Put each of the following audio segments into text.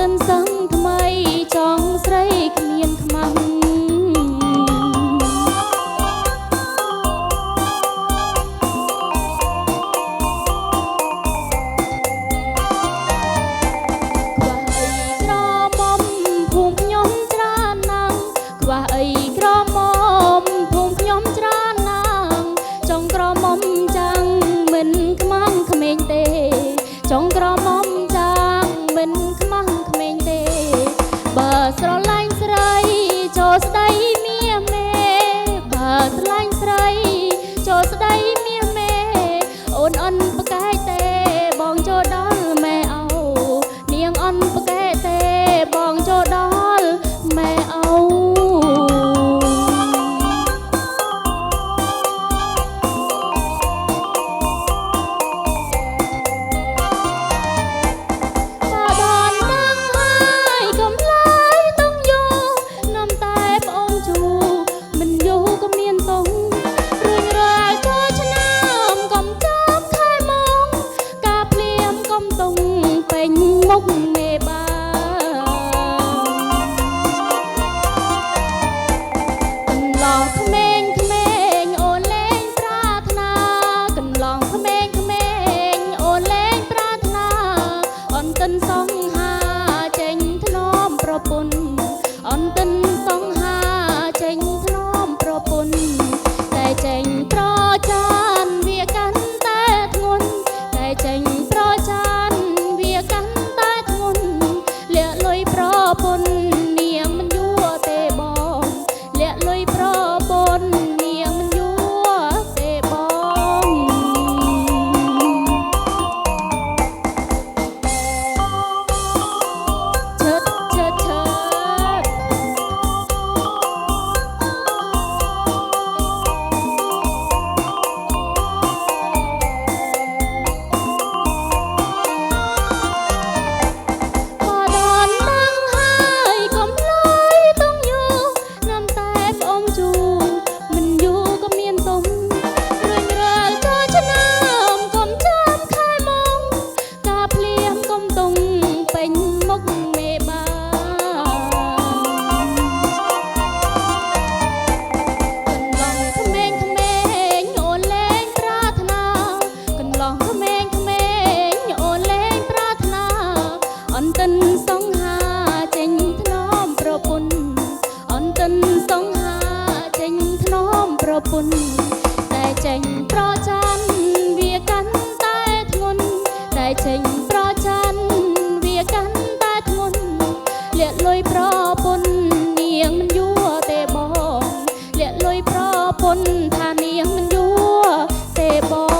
តិនសឹងថ្មីចង់ស្រីគ្មានខ្មាំងចង់ក្រមុំចាងមិនខ្មាំងក្មេងទេបើស្រឡាញ់ស្រីចូលស្ដីមាសមេបើស្រឡាញ់ស្រីចូលស្ដីមាសមេអូនអន់ប្រកែកទេបងចូលដល់ម៉ែអោនាងអន់ប្រកែកទេបងចូលដល់ម៉ែអោមុខមេបាកន្លងក្មេងក្មេងអូនលែងប្រាថ្នាកន្លងក្មេងក្មេងអូនលែងប្រាថ្នាអន់ទិនសង្ហាចេញធ្នមប្រពន្ធអន់ទិនសង្ហាចេញធ្នមប្រពន្ធតែចេញប្រចានវាកាន់តែធ្ងន់តែចេញប្រចានវាកាន់លាក់លុយប្រពន្ធនាងមិនយួរទេបងលាក់លុយប្រពន្ធនាងមិនយួរទេបងឈើតឈើតឈើតអន្តិនសង្ហាចេញធ្នមប្រពន្ធអន្តិនសង្ហាចេញធ្នមប្រពន្ធតែចេញប្រច័នវាកាន់តែធ្ងន់តែចេញប្រច័នវាកាន់តែធ្ងន់លាក់លុយប្រពន្ធនាងមិនយួរទេបងលាក់លុយប្រពន្ធថានាងមិនយួរទេបង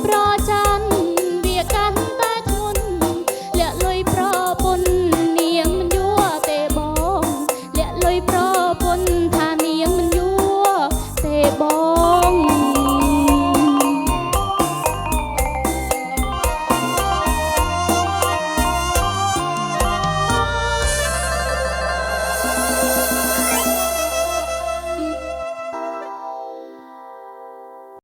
ប្រចា